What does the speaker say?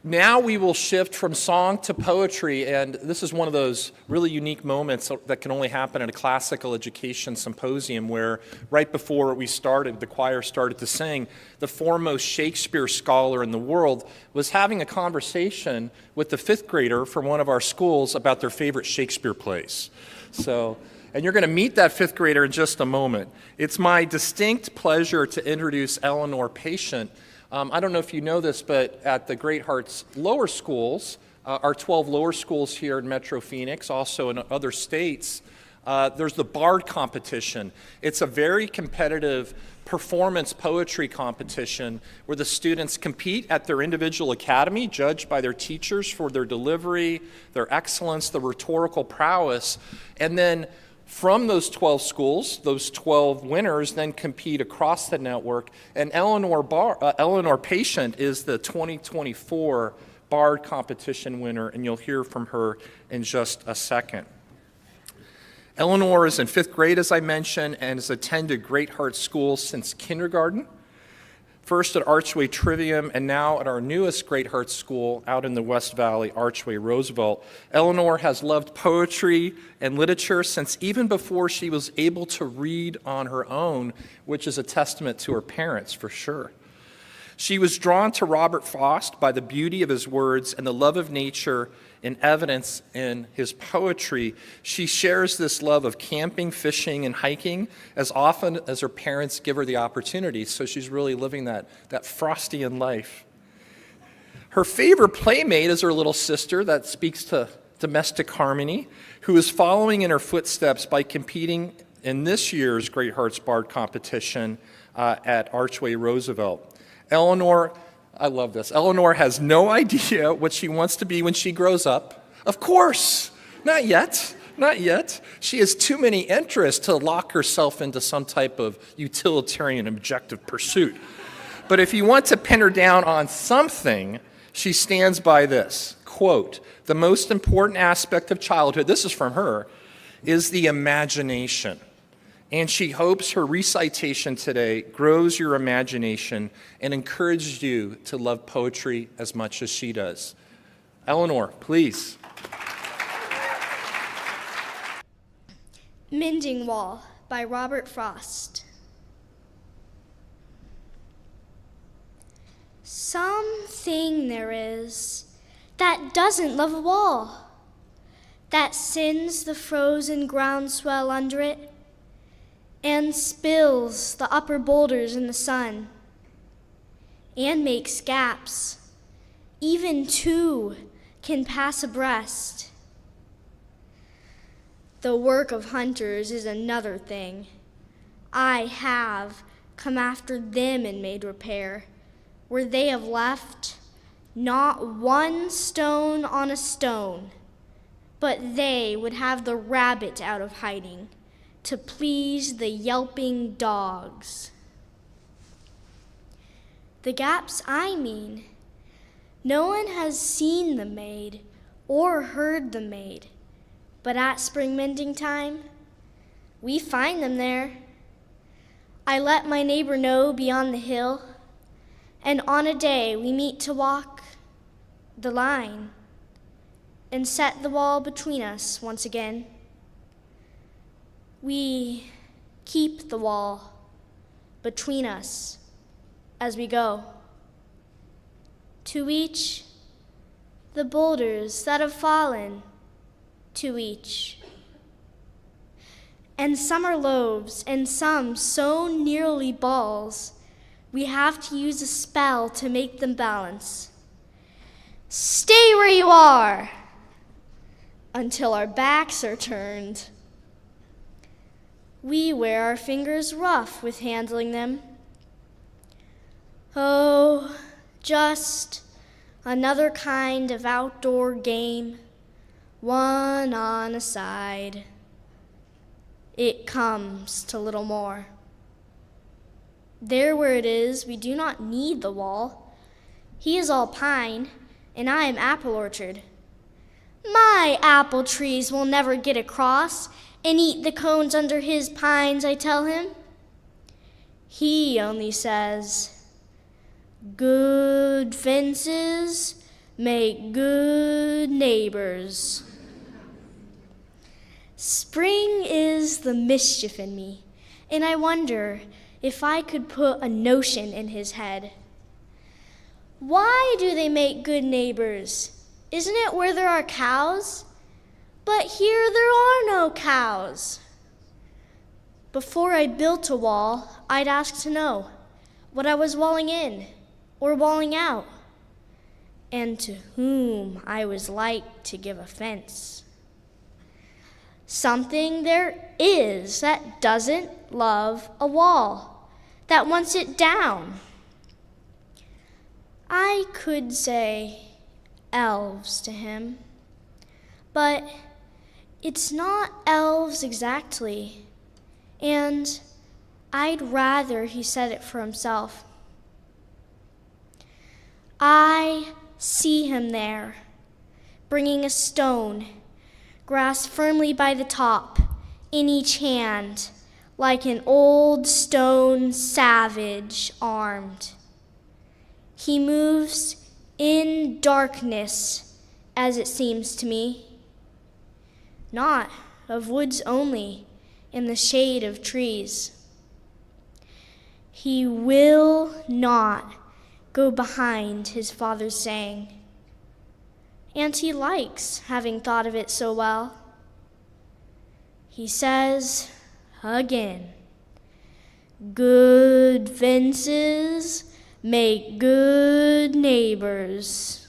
Now we will shift from song to poetry, and this is one of those really unique moments that can only happen at a classical education symposium where right before we started, the choir started to sing, the foremost Shakespeare scholar in the world was having a conversation with the fifth grader from one of our schools about their favorite Shakespeare plays. And you're going to meet that fifth grader in just a moment. It's my distinct pleasure to introduce Eleanor Patient. I don't know if you know this, but at the Great Hearts lower schools, our 12 lower schools here in Metro Phoenix, also in other states, there's the Bard competition. It's a very competitive performance poetry competition where the students compete at their individual academy, judged by their teachers for their delivery, their excellence, their rhetorical prowess, and then from those 12 schools, those 12 winners then compete across the network, and Eleanor Patient is the 2024 Bard competition winner, and you'll hear from her in just a second. Eleanor is in fifth grade, as I mentioned, and has attended Great Hearts School since kindergarten, first at Archway Trivium, and now at our newest Great Hearts School out in the West Valley, Archway Roosevelt. Eleanor has loved poetry and literature since even before she was able to read on her own, which is a testament to her parents, for sure. She was drawn to Robert Frost by the beauty of his words and the love of nature in evidence in his poetry. She shares this love of camping, fishing, and hiking as often as her parents give her the opportunity, so she's really living that Frostian life. Her favorite playmate is her little sister, that speaks to domestic harmony, who is following in her footsteps by competing in this year's Great Hearts Bard competition at Archway Roosevelt. Eleanor, I love this. Eleanor has no idea what she wants to be when she grows up. Of course, not yet. She has too many interests to lock herself into some type of utilitarian objective pursuit. But if you want to pin her down on something, she stands by this, quote, "The most important aspect of childhood," this is from her, "is the imagination." And she hopes her recitation today grows your imagination and encourages you to love poetry as much as she does. Eleanor, please. Mending Wall by Robert Frost. Something there is that doesn't love a wall, that sends the frozen groundswell under it, and spills the upper boulders in the sun, and makes gaps. Even two can pass abreast. The work of hunters is another thing. I have come after them and made repair, where they have left not one stone on a stone, but they would have the rabbit out of hiding, to please the yelping dogs. The gaps I mean, no one has seen them made or heard them made, but at spring mending time, we find them there. I let my neighbor know beyond the hill, and on a day we meet to walk the line and set the wall between us once again. We keep the wall between us as we go. To each, the boulders that have fallen, to each. And some are loaves, and some so nearly balls, we have to use a spell to make them balance. Stay where you are, until our backs are turned. We wear our fingers rough with handling them. Oh, just another kind of outdoor game, one on a side. It comes to little more. There where it is, we do not need the wall. He is all pine, and I am apple orchard. My apple trees will never get across and eat the cones under his pines, I tell him. He only says, good fences make good neighbors. Spring is the mischief in me, and I wonder if I could put a notion in his head. Why do they make good neighbors? Isn't it where there are cows? But here there are no cows. Before I built a wall, I'd ask to know what I was walling in or walling out, and to whom I was like to give offense. Something there is that doesn't love a wall, that wants it down. I could say elves to him, but it's not elves exactly, and I'd rather he said it for himself. I see him there, bringing a stone, grasped firmly by the top, in each hand, like an old stone savage armed. He moves in darkness, as it seems to me, not of woods only, in the shade of trees. He will not go behind his father's saying, and he likes having thought of it so well. He says again, good fences make good neighbors.